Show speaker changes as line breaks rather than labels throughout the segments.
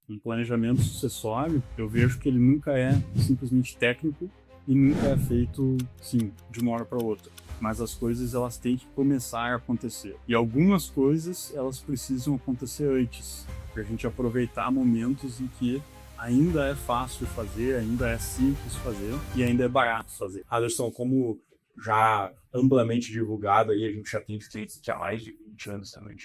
Um planejamento sucessório, eu vejo que ele nunca é simplesmente técnico e nunca é feito, sim, de uma hora para outra. Mas as coisas, elas têm que começar a acontecer. E algumas coisas, elas precisam acontecer antes, para a gente aproveitar momentos em que ainda é fácil fazer, ainda é simples fazer e ainda é barato fazer.
Anderson, como já amplamente divulgado, aí a gente já tem clientes que há mais de 20 anos também,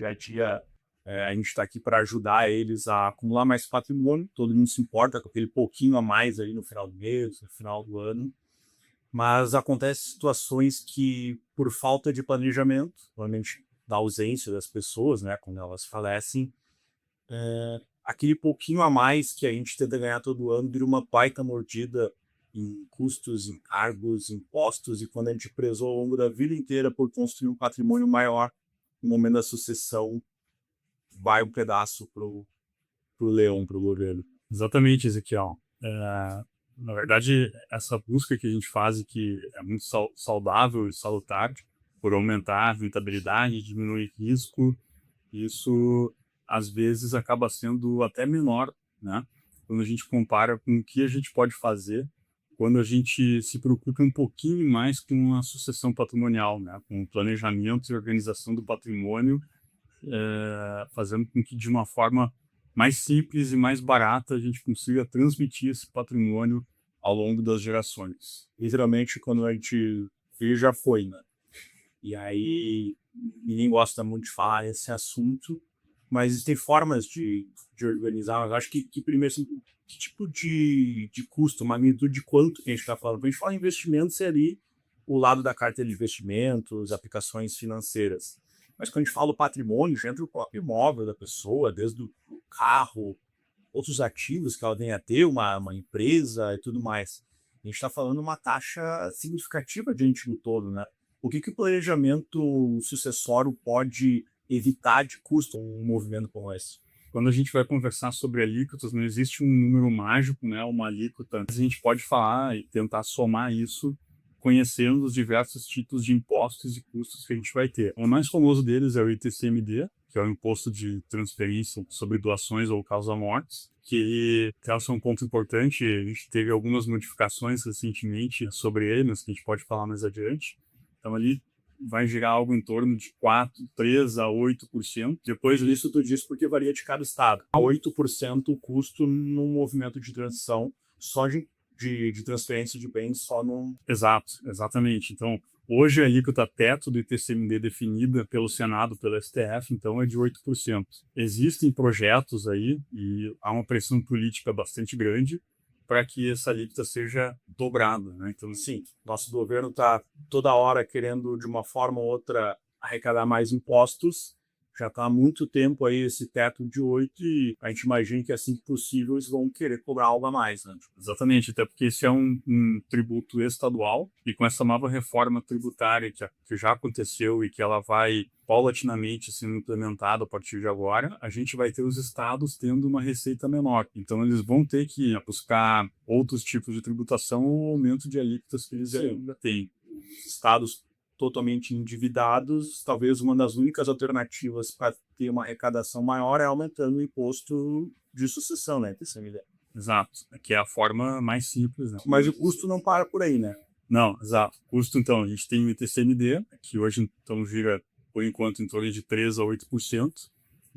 A gente está aqui para ajudar eles a acumular mais patrimônio. Todo mundo se importa com aquele pouquinho a mais aí no final do mês, no final do ano. Mas acontecem situações que, por falta de planejamento, provavelmente da ausência das pessoas, né, quando elas falecem, aquele pouquinho a mais que a gente tenta ganhar todo ano vira uma baita mordida em custos, em cargos, impostos, e quando a gente prezou ao longo da vida inteira por construir um patrimônio maior, no momento da sucessão, vai um pedaço pro leão, pro governo. Exatamente, Ezequiel. Na verdade, essa busca que a gente faz e que é muito saudável e salutar por aumentar a rentabilidade, diminuir risco, isso às vezes acaba sendo até menor, né? Quando a gente compara com o que a gente pode fazer quando a gente se preocupa um pouquinho mais com a sucessão patrimonial, né? Com o planejamento e organização do patrimônio, fazendo com que de uma forma mais simples e mais barata a gente consiga transmitir esse patrimônio ao longo das gerações. Literalmente, quando a gente vê, já foi, né? E aí, ninguém gosta muito de falar nesse assunto, mas existem formas de organizar. Eu acho que primeiro, assim, que tipo de custo, magnitude de quanto que a gente está falando? Quando a gente fala em investimentos, é ali o lado da carteira de investimentos, aplicações financeiras. Mas quando a gente fala do patrimônio, já entra o próprio imóvel da pessoa, desde o carro, outros ativos que ela venha a ter, uma empresa e tudo mais. A gente está falando uma taxa significativa diante do todo, né? O que o planejamento sucessório pode evitar de custo um movimento como esse? Quando a gente vai conversar sobre alíquotas, não existe um número mágico, né, uma alíquota. Mas a gente pode falar e tentar somar isso conhecendo os diversos tipos de impostos e custos que a gente vai ter. O mais famoso deles é o ITCMD, que é o Imposto de Transferência sobre Doações ou Causa-Mortes, que traz um ponto importante. A gente teve algumas modificações recentemente sobre ele, mas que a gente pode falar mais adiante. Então, ali vai girar algo em torno de 3 a 8%. Depois disso, tu diz porque varia de cada estado. A 8% o custo no movimento de transição só de transferência de bens só no... Exato, exatamente. Então, hoje a alíquota teto do ITCMD definida pelo Senado, pelo STF, então é de 8%. Existem projetos aí e há uma pressão política bastante grande para que essa alíquota seja dobrada, né? Então, sim, nosso governo está toda hora querendo, de uma forma ou outra, arrecadar mais impostos. Já está há muito tempo aí esse teto de 8 e a gente imagina que assim que possível eles vão querer cobrar algo a mais, né? Exatamente, até porque esse é um tributo estadual e com essa nova reforma tributária que já aconteceu e que ela vai paulatinamente sendo implementada a partir de agora, a gente vai ter os estados tendo uma receita menor. Então eles vão ter que buscar outros tipos de tributação ou aumento de alíquotas que eles ainda têm. Estados totalmente endividados, talvez uma das únicas alternativas para ter uma arrecadação maior é aumentando o imposto de sucessão, né? Exato, que é a forma mais simples, né? Mas o custo não para por aí, né? Não, exato. Custo, então, a gente tem o ITCMD, que hoje então gira, por enquanto, em torno de 3 a 8%.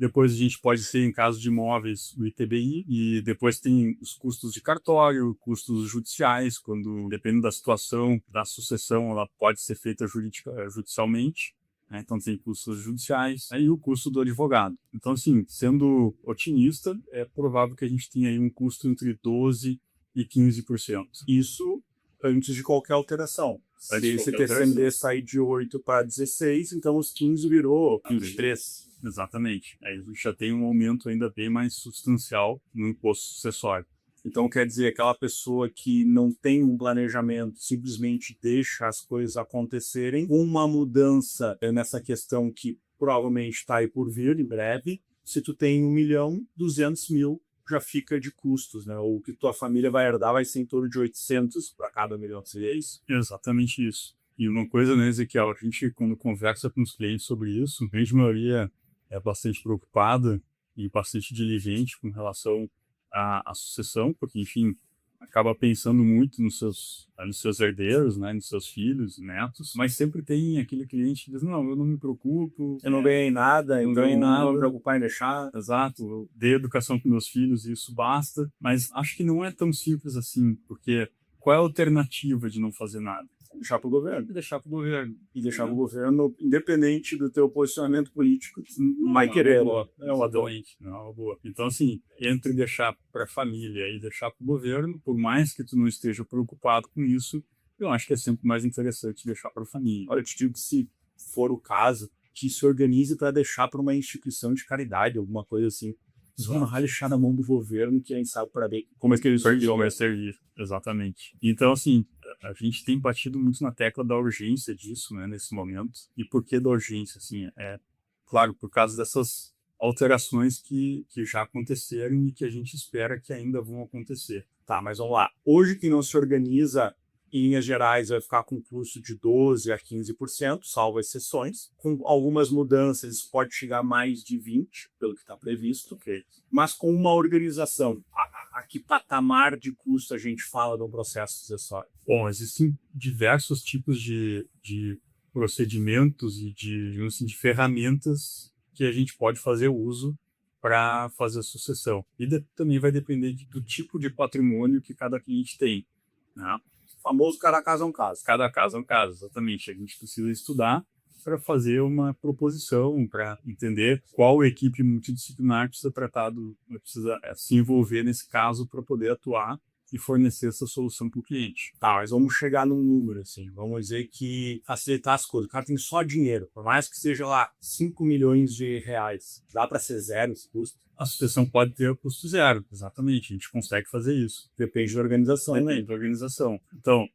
Depois a gente pode ser, em caso de imóveis, o ITBI, e depois tem os custos de cartório, custos judiciais, quando, dependendo da situação da sucessão, ela pode ser feita judicialmente, né? Então tem custos judiciais, aí o custo do advogado. Então, assim, sendo otimista, é provável que a gente tenha aí um custo entre 12% e 15%. Isso antes de qualquer alteração. Se esse TCMD sair de 8 para 16, então os 15 virou 23. Exatamente. Aí a gente já tem um aumento ainda bem mais substancial no imposto sucessório. Então, quer dizer, aquela pessoa que não tem um planejamento, simplesmente deixa as coisas acontecerem, uma mudança nessa questão que provavelmente está aí por vir em breve, se tu tem 1.200.000, já fica de custos, né? O que tua família vai herdar vai ser em torno de 800 para cada 1.000.000, seria isso? Exatamente isso. E uma coisa, né, Ezequiel, a gente, quando conversa com os clientes sobre isso, a grande maioria é bastante preocupada e bastante diligente com relação a sucessão, porque, enfim, acaba pensando muito nos seus herdeiros, né, nos seus filhos, netos, mas sempre tem aquele cliente que diz, não, eu não me preocupo,
Eu não ganhei nada,
não
então
ganhei
não
nada,
vou me preocupar em deixar.
exato, eu dei educação para meus filhos e isso basta, mas acho que não é tão simples assim, porque qual é a alternativa de não fazer nada?
Deixar para o governo.
Deixar para o governo.
E deixar para o governo, independente do teu posicionamento político, não vai querer.
É uma doente, não é uma boa. Então, assim, entre deixar para a família e deixar para o governo, por mais que tu não esteja preocupado com isso, eu acho que é sempre mais interessante deixar para a família.
Olha, eu te digo que se for o caso, que se organize para deixar para uma instituição de caridade, alguma coisa assim. Não vai deixar na mão do governo, que a gente sabe para bem como é que eles
vai servir. Exatamente. Então, assim, a gente tem batido muito na tecla da urgência disso, né, nesse momento. E por que da urgência? Assim, claro, por causa dessas alterações que já aconteceram e que a gente espera que ainda vão acontecer.
Tá, mas vamos lá. Hoje, quem não se organiza, em linhas gerais, vai ficar com um custo de 12% a 15%, salvo exceções. Com algumas mudanças, isso pode chegar a mais de 20%, pelo que está previsto.
Okay.
Mas com uma organização, a que patamar de custo a gente fala no processo sucessório?
Bom, existem diversos tipos de procedimentos e de ferramentas que a gente pode fazer uso para fazer a sucessão. E também vai depender do tipo de patrimônio que cada cliente tem, né?
O famoso cada caso é um caso.
Cada caso é um caso, exatamente. A gente precisa estudar para fazer uma proposição, para entender qual equipe multidisciplinar precisa precisa se envolver nesse caso para poder atuar e fornecer essa solução para o cliente.
Tá, mas vamos chegar num número, assim. Vamos dizer que facilitar as coisas. O cara tem só dinheiro, por mais que seja lá 5 milhões de reais. Dá para ser zero esse custo?
A sucessão pode ter custo zero, exatamente. A gente consegue fazer isso.
Depende da organização.
Depende da organização. Então,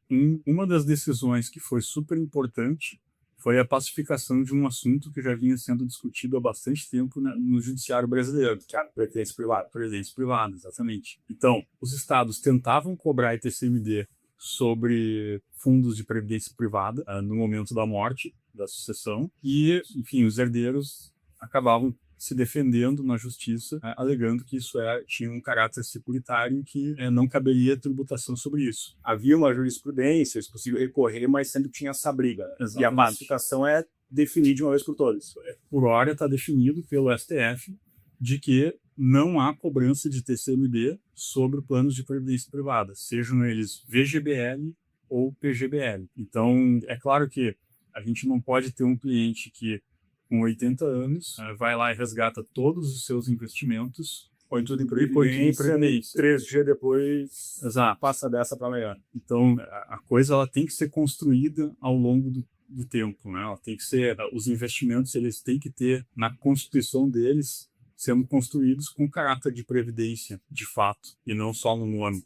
uma das decisões que foi super importante foi a pacificação de um assunto que já vinha sendo discutido há bastante tempo no judiciário brasileiro.
Que é a previdência privada.
Previdência privada, exatamente. Então, os estados tentavam cobrar ITCMD sobre fundos de previdência privada no momento da morte, da sucessão, e, enfim, os herdeiros acabavam se defendendo na justiça, alegando que isso tinha um caráter securitário e que não caberia tributação sobre isso.
Havia uma jurisprudência, eles conseguiam recorrer, mas sempre tinha essa briga.
Exatamente.
E a pacificação é definir de uma vez por todas.
Por hora está definido pelo STF de que não há cobrança de TCMD sobre planos de previdência privada, sejam eles VGBL ou PGBL. Então, é claro que a gente não pode ter um cliente que com 80 anos, vai lá e resgata todos os seus investimentos,
põe tudo em previdência, 3 dias depois,
exato,
passa dessa para melhor.
Então, a coisa ela tem que ser construída ao longo do tempo, né? Ela tem que ser, os investimentos eles têm que ter na constituição deles sendo construídos com caráter de previdência, de fato, e não só no ano.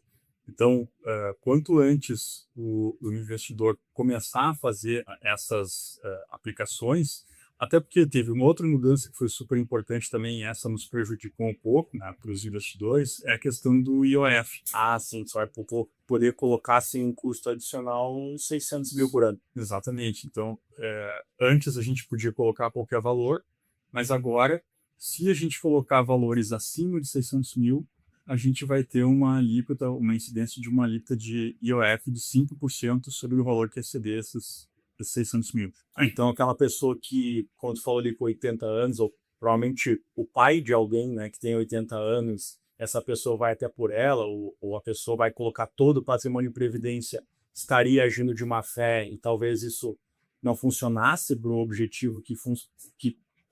Então, quanto antes o investidor começar a fazer essas aplicações, até porque teve uma outra mudança que foi super importante também, e essa nos prejudicou um pouco, né, para os investidores, é a questão do IOF.
Ah, sim, só vai poder colocar sem um custo adicional 600 mil por ano.
Exatamente. Então, antes a gente podia colocar qualquer valor, mas agora, se a gente colocar valores acima de 600 mil, a gente vai ter uma alíquota, uma incidência de uma alíquota de IOF de 5% sobre o valor que exceder esses 600 mil.
Então, aquela pessoa que, quando tu falou ali com 80 anos, ou provavelmente o pai de alguém, né, que tem 80 anos, essa pessoa vai até por ela, ou a pessoa vai colocar todo o patrimônio em previdência, estaria agindo de má fé e talvez isso não funcionasse para o objetivo que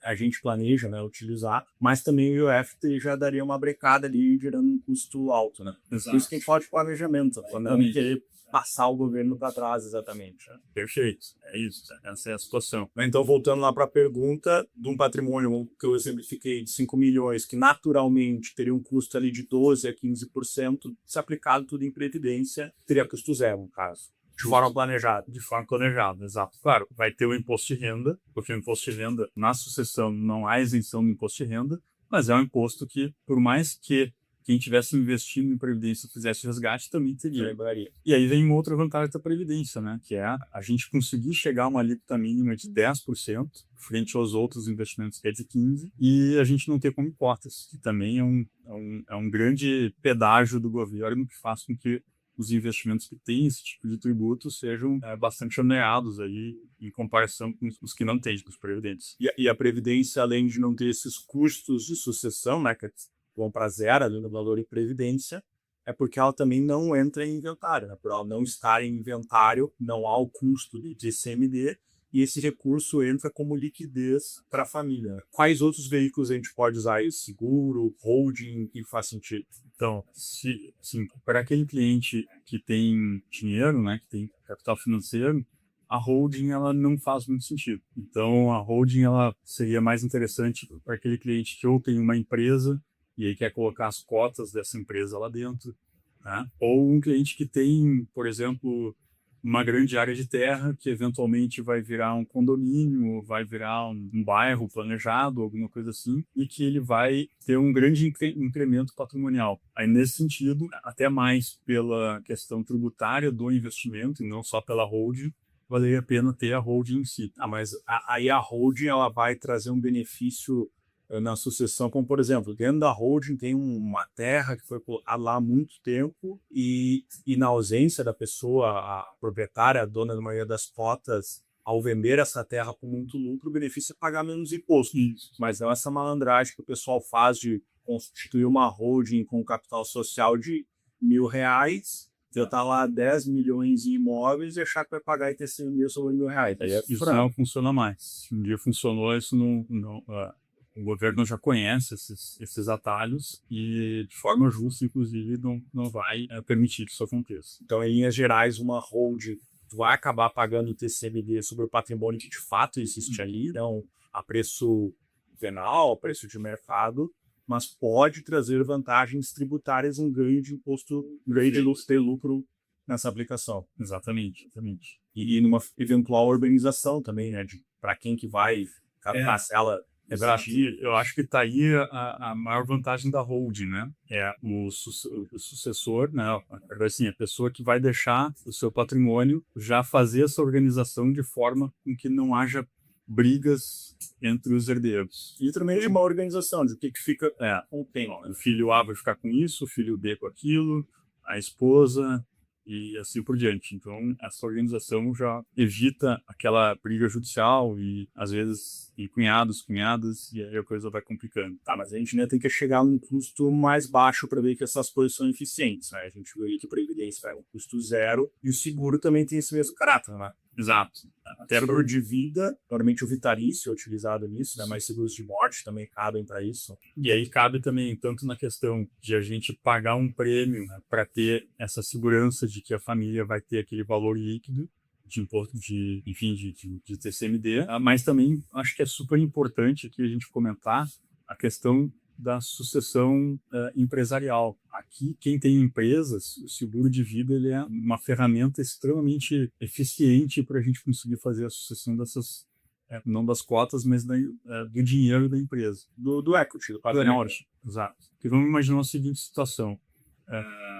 a gente planeja, né, utilizar, mas também o IOF já daria uma brecada ali, gerando um custo alto, né?
Exato.
Por isso que a gente fala de planejamento, não querer passar o governo para trás, exatamente. Né?
Perfeito, é isso, essa é a situação.
Então, voltando lá para a pergunta de um patrimônio que eu exemplifiquei de 5 milhões, que naturalmente teria um custo ali de 12% a 15%, se aplicado tudo em previdência, teria custo zero, no caso. De forma planejada.
De forma planejada, exato. Claro, vai ter o imposto de renda, porque o imposto de renda, na sucessão, não há isenção do imposto de renda, mas é um imposto que, por mais que
quem tivesse investindo em previdência fizesse resgate também teria.
Lembraria.
E aí vem uma outra vantagem da previdência, né? Que é a gente conseguir chegar a uma alíquota mínima de 10% frente aos outros investimentos que é de 15%, e a gente não ter como cotas, que também é um grande pedágio do governo que faz com que os investimentos que têm esse tipo de tributo sejam bastante oneados aí em comparação com os que não têm, com os previdentes.
E a Previdência, além de não ter esses custos de sucessão, né, que vão para zero ali no valor em Previdência, é porque ela também não entra em inventário, né? Por ela não estar em inventário, não há o custo de ICMD, e esse recurso entra como liquidez para a família. Quais outros veículos a gente pode usar isso? Seguro, holding, que faz sentido?
Então, para aquele cliente que tem dinheiro, né, que tem capital financeiro, a holding ela não faz muito sentido. Então, a holding ela seria mais interessante para aquele cliente que ou tem uma empresa e aí quer colocar as cotas dessa empresa lá dentro, né? Ou um cliente que tem, por exemplo, uma grande área de terra que eventualmente vai virar um condomínio, vai virar um bairro planejado, alguma coisa assim, e que ele vai ter um grande incremento patrimonial. Aí, nesse sentido, até mais pela questão tributária do investimento e não só pela holding, valeria a pena ter a holding em si.
Mas aí a holding ela vai trazer um benefício na sucessão, como por exemplo, dentro da holding tem uma terra que foi colocada lá há muito tempo e na ausência da pessoa, a proprietária, a dona da maioria das cotas, ao vender essa terra com muito lucro, o benefício é pagar menos imposto.
Isso.
Mas não essa malandragem que o pessoal faz de constituir uma holding com capital social de R$ 1.000, tentar lá 10 milhões em imóveis e achar que vai pagar ITCMD sobre R$ 1.000.
Isso não funciona mais. Se um dia funcionou, isso não o governo já conhece esses atalhos e, de forma justa, inclusive, não vai permitir que isso aconteça.
Então, em linhas gerais, uma holding vai acabar pagando o TCMD sobre o patrimônio que de fato existe ali, não a preço venal, a preço de mercado, mas pode trazer vantagens tributárias, um ganho de imposto, ganho de lucro nessa aplicação.
Exatamente.
E numa eventual urbanização também, né? Para quem que vai parcela.
Eu acho que está aí a maior vantagem da holding, né? É o sucessor, né? Assim, a pessoa que vai deixar o seu patrimônio já fazer essa organização de forma com que não haja brigas entre os herdeiros.
E também de uma organização, de o que fica
com o tempo. O filho A vai ficar com isso, o filho B com aquilo, a esposa e assim por diante. Então, essa organização já evita aquela briga judicial e, às vezes, e cunhadas, e aí a coisa vai complicando.
Tá, mas a gente ainda tem que chegar num custo mais baixo para ver que essas coisas são eficientes, né? A gente vê que a Previdência vai um custo zero e o seguro também tem esse mesmo caráter, né?
Exato.
Até seguro de vida, normalmente o vitalício é utilizado nisso, né? Mas seguros de morte também cabem para isso.
E aí cabe também tanto na questão de a gente pagar um prêmio, né, para ter essa segurança de que a família vai ter aquele valor líquido de imposto, de TCMD, mas também acho que é super importante aqui a gente comentar a questão da sucessão empresarial. Aqui, quem tem empresas, o seguro de vida ele é uma ferramenta extremamente eficiente para a gente conseguir fazer a sucessão dessas, não das cotas, mas do dinheiro da empresa.
Do equity, do patrimônio.
Exato. Porque vamos imaginar a seguinte situação.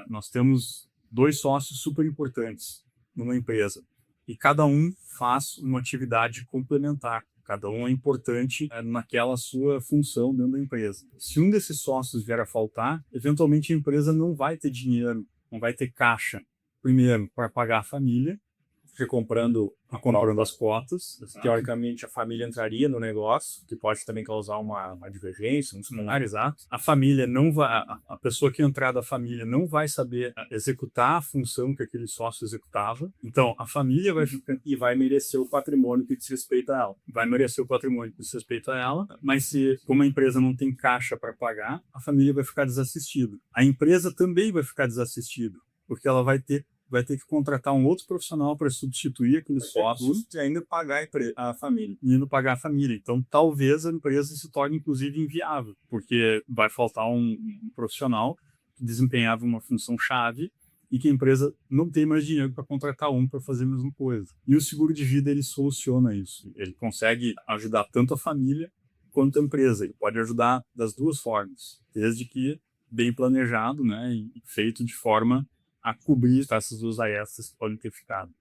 Nós temos 2 sócios super importantes numa empresa e cada um faz uma atividade complementar. Cada um é importante naquela sua função dentro da empresa. Se um desses sócios vier a faltar, eventualmente a empresa não vai ter dinheiro, não vai ter caixa. Primeiro, para pagar a família,
comprando
as cotas.
Teoricamente, a família entraria no negócio, que pode também causar uma divergência, um cenário.
Exato. A família não vai, a pessoa que entrar da família não vai saber executar a função que aquele sócio executava. Então, a família vai ficar
e vai merecer o patrimônio que diz respeito a ela.
Vai merecer o patrimônio que diz respeito a ela, mas como a empresa não tem caixa para pagar, a família vai ficar desassistida. A empresa também vai ficar desassistida, porque ela vai ter que contratar um outro profissional para substituir aqueles sócios
e ainda pagar a família.
E ainda pagar a família. Então, talvez a empresa se torne, inclusive, inviável, porque vai faltar um profissional que desempenhava uma função chave e que a empresa não tem mais dinheiro para contratar para fazer a mesma coisa. E o seguro de vida, ele soluciona isso. Ele consegue ajudar tanto a família quanto a empresa. Ele pode ajudar das duas formas, desde que
bem planejado, né, e feito de forma a cobrir essas duas arestas que podem ter ficado.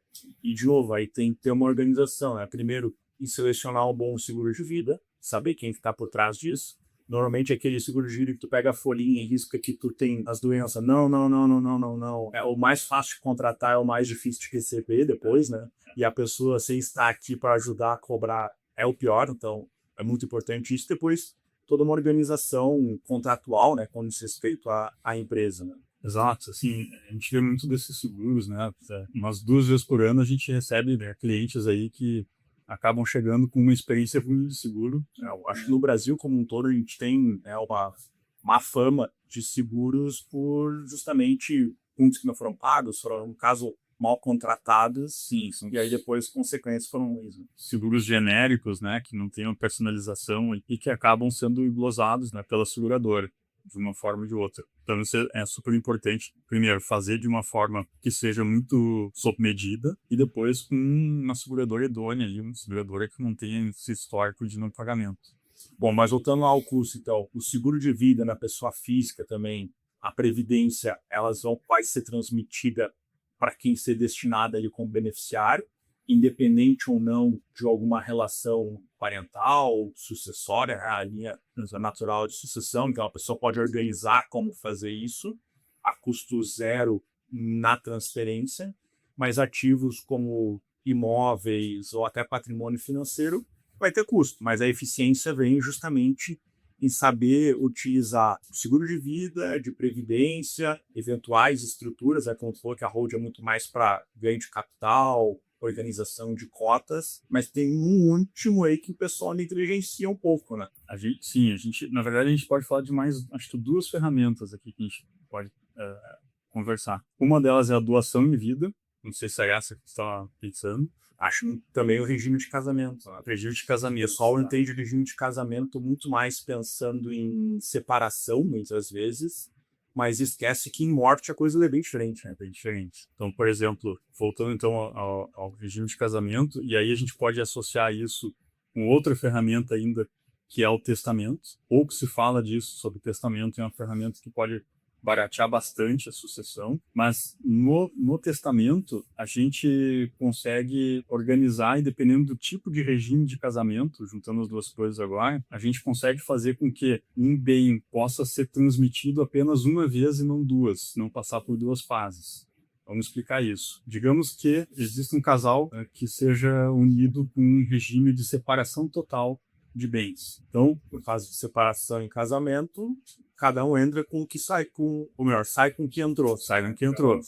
E, de novo, aí tem que ter uma organização, né? Primeiro, em selecionar um bom seguro de vida, saber quem está por trás disso. Normalmente aquele seguro de vida que tu pega a folhinha e risca que tu tem as doenças. Não, não, não, não, não, não, não. É o mais fácil de contratar, é o mais difícil de receber depois, né? E a pessoa, sem estar aqui para ajudar a cobrar, é o pior. Então, é muito importante isso. Depois, toda uma organização contratual, né? Com respeito à empresa, né?
Exato, assim, a gente vê muito desses seguros, né? Umas 2 vezes por ano a gente recebe, né, clientes aí que acabam chegando com uma experiência ruim de seguro.
Eu acho que no Brasil como um todo a gente tem, né, uma má fama de seguros por justamente muitos que não foram pagos, foram, no caso, mal contratados,
Sim, são
e aí depois as consequências foram ruins, né?
seguros genéricos, né, que não têm uma personalização e que acabam sendo glosados, né, pela seguradora, de uma forma ou de outra. Então, isso é super importante, primeiro, fazer de uma forma que seja muito sob medida e depois com uma seguradora idônea, ali, uma seguradora que não tenha esse histórico de não pagamento.
Bom, mas voltando ao custo, então, o seguro de vida na pessoa física também, a previdência, vai ser transmitida para quem ser destinada ali como beneficiário, independente ou não de alguma relação parental, sucessória, a linha natural de sucessão. Então, a pessoa pode organizar como fazer isso a custo zero na transferência, mas ativos como imóveis ou até patrimônio financeiro vai ter custo, mas a eficiência vem justamente em saber utilizar o seguro de vida, de previdência, eventuais estruturas, como falou que a hold é muito mais para ganho de capital, organização de cotas, mas tem um último aí que o pessoal negligencia um pouco, né?
Na verdade, a gente pode falar de mais, acho que 2 ferramentas aqui que a gente pode conversar. Uma delas é a doação em vida, não sei se é essa que você está pensando.
Acho também o regime de casamento. Né?
O regime de casamento.
O pessoal entende o regime de casamento muito mais pensando em separação, muitas vezes, mas esquece que em morte a coisa é bem diferente.
É bem diferente. Então, por exemplo, voltando então ao regime de casamento, e aí a gente pode associar isso com outra ferramenta ainda, que é o testamento. Pouco se fala disso sobre testamento, é uma ferramenta que pode baratear bastante a sucessão, mas no testamento a gente consegue organizar, e dependendo do tipo de regime de casamento, juntando as duas coisas agora, a gente consegue fazer com que um bem possa ser transmitido apenas uma vez e não duas, não passar por 2 fases. Vamos explicar isso. Digamos que existe um casal que seja unido com um regime de separação total de bens.
Então, no caso de separação em casamento, cada um entra com o que sai com, ou melhor, sai com o que entrou.
Sai com o que entrou.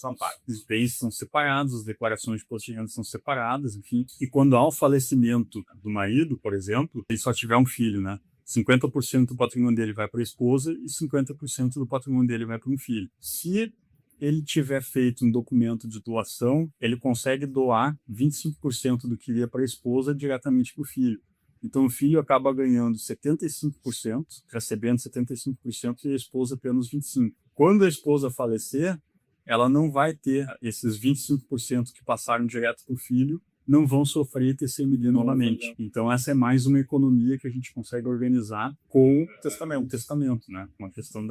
Os bens são separados, as declarações de imposto de renda são separadas, enfim. E quando há o falecimento do marido, por exemplo, ele só tiver um filho, né? 50% do patrimônio dele vai para a esposa e 50% do patrimônio dele vai para um filho. Se ele tiver feito um documento de doação, ele consegue doar 25% do que ia para a esposa diretamente para o filho. Então, o filho acaba ganhando 75%, recebendo 75% e a esposa apenas 25%. Quando a esposa falecer, ela não vai ter esses 25% que passaram direto para o filho, não vão sofrer TCMD novamente. Então, essa é mais uma economia que a gente consegue organizar com o testamento, né? Uma questão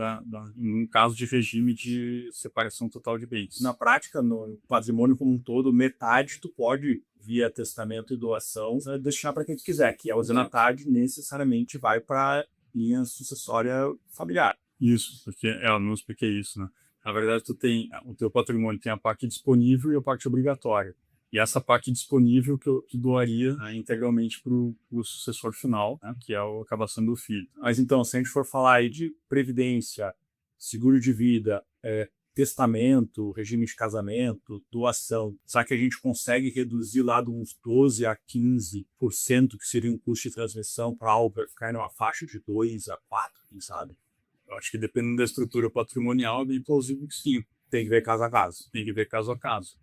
num caso de regime de separação total de bens.
Na prática, no patrimônio como um todo, metade tu pode, via testamento e doação, destinar para quem tu quiser, que a outra metade necessariamente vai para a linha sucessória familiar.
Isso, porque eu não expliquei isso, né? Na verdade, o teu patrimônio tem a parte disponível e a parte obrigatória. E essa parte disponível que eu doaria integralmente para o sucessor final, né, que é a acabação do filho.
Mas então, se a gente for falar aí de previdência, seguro de vida, testamento, regime de casamento, doação, será que a gente consegue reduzir lá de uns 12% a 15%, que seria um custo de transmissão, para algo ficar numa faixa de 2 a 4%, quem sabe?
Eu acho que dependendo da estrutura patrimonial, é bem plausível que sim.
Tem que ver caso a caso.
Tem que ver caso a caso.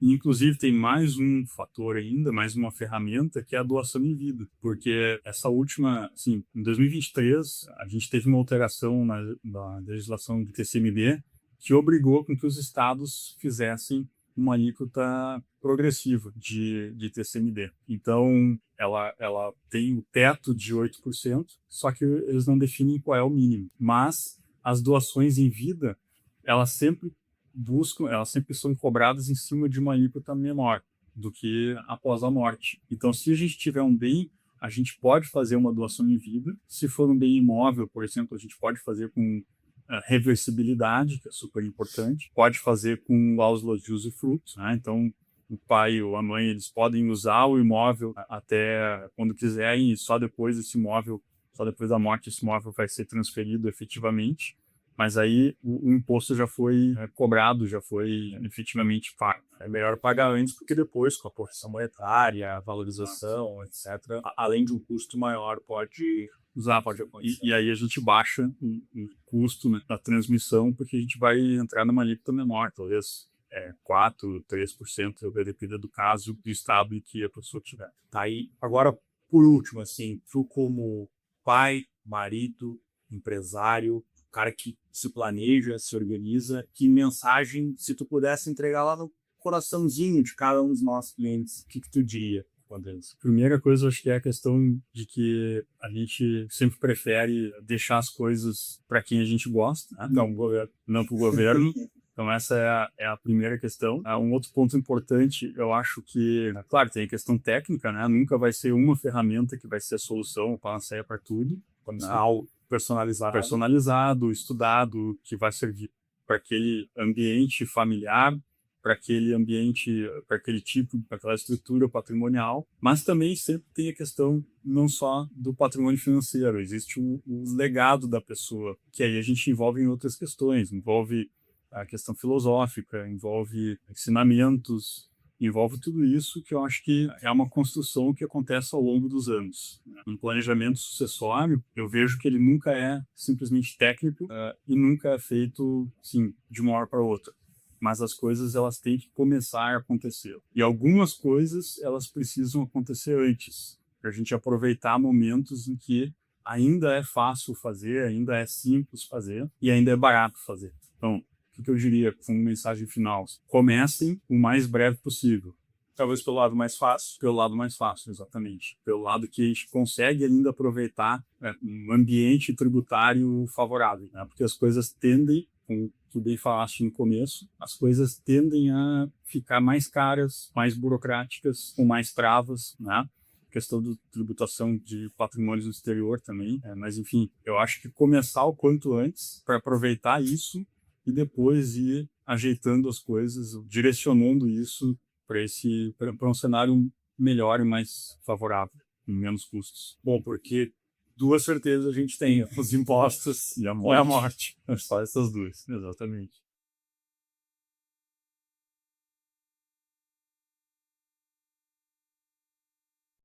E, inclusive, tem mais um fator ainda, mais uma ferramenta, que é a doação em vida. Porque essa última, assim, em 2023, a gente teve uma alteração na legislação do TCMD que obrigou com que os estados fizessem uma alíquota progressiva de TCMD. Então, ela tem o teto de 8%, só que eles não definem qual é o mínimo. Mas as doações em vida, elas sempre são cobradas em cima de uma alíquota menor do que após a morte. Então, se a gente tiver um bem, a gente pode fazer uma doação em vida. Se for um bem imóvel, por exemplo, a gente pode fazer com reversibilidade, que é super importante. Pode fazer com cláusulas de usufruto, né? Então, o pai ou a mãe, eles podem usar o imóvel até quando quiserem, e só depois da morte, esse imóvel vai ser transferido efetivamente. Mas aí o imposto já foi cobrado, já foi efetivamente pago.
É melhor pagar antes, porque depois, com a correção monetária, a valorização, etc., além de um custo maior, pode acontecer.
E aí a gente baixa o custo, né, da transmissão, porque a gente vai entrar numa alíquota menor, talvez 4%, 3%, depende do caso, do estado em que a pessoa tiver.
Tá aí. Agora, por último, assim, tu como pai, marido, empresário, cara que se planeja, se organiza, que mensagem, se tu pudesse entregar lá no coraçãozinho de cada um dos nossos clientes, o que tu diria?
Primeira coisa, eu acho que é a questão de que a gente sempre prefere deixar as coisas para quem a gente gosta, né?
Não para o governo.
Então, essa é a primeira questão. Um outro ponto importante, eu acho que, claro, tem a questão técnica, né? Nunca vai ser uma ferramenta que vai ser a solução, panaceia para tudo.
Algo
personalizado, estudado, que vai servir para aquele ambiente familiar, para aquele ambiente, para aquele tipo, para aquela estrutura patrimonial, mas também sempre tem a questão não só do patrimônio financeiro, existe um legado da pessoa, que aí a gente envolve em outras questões, envolve a questão filosófica, envolve ensinamentos, envolve tudo isso, que eu acho que é uma construção que acontece ao longo dos anos. Um planejamento sucessório, eu vejo que ele nunca é simplesmente técnico e nunca é feito, sim, de uma hora para outra. Mas as coisas, elas têm que começar a acontecer. E algumas coisas, elas precisam acontecer antes, para a gente aproveitar momentos em que ainda é fácil fazer, ainda é simples fazer e ainda é barato fazer. Então, o que eu diria como mensagem final? Comecem o mais breve possível.
Talvez pelo lado mais fácil.
Pelo lado mais fácil, exatamente. Pelo lado que a gente consegue ainda aproveitar um ambiente tributário favorável, né? Porque as coisas tendem, como tu bem falaste no começo, as coisas tendem a ficar mais caras, mais burocráticas, com mais travas, né? Questão da tributação de patrimônios no exterior também. Mas, enfim, eu acho que começar o quanto antes para aproveitar isso e depois ir ajeitando as coisas, direcionando isso para um cenário melhor e mais favorável, com menos custos.
Bom, porque duas certezas a gente tem, os impostos
e a
morte.
Só essas duas, exatamente.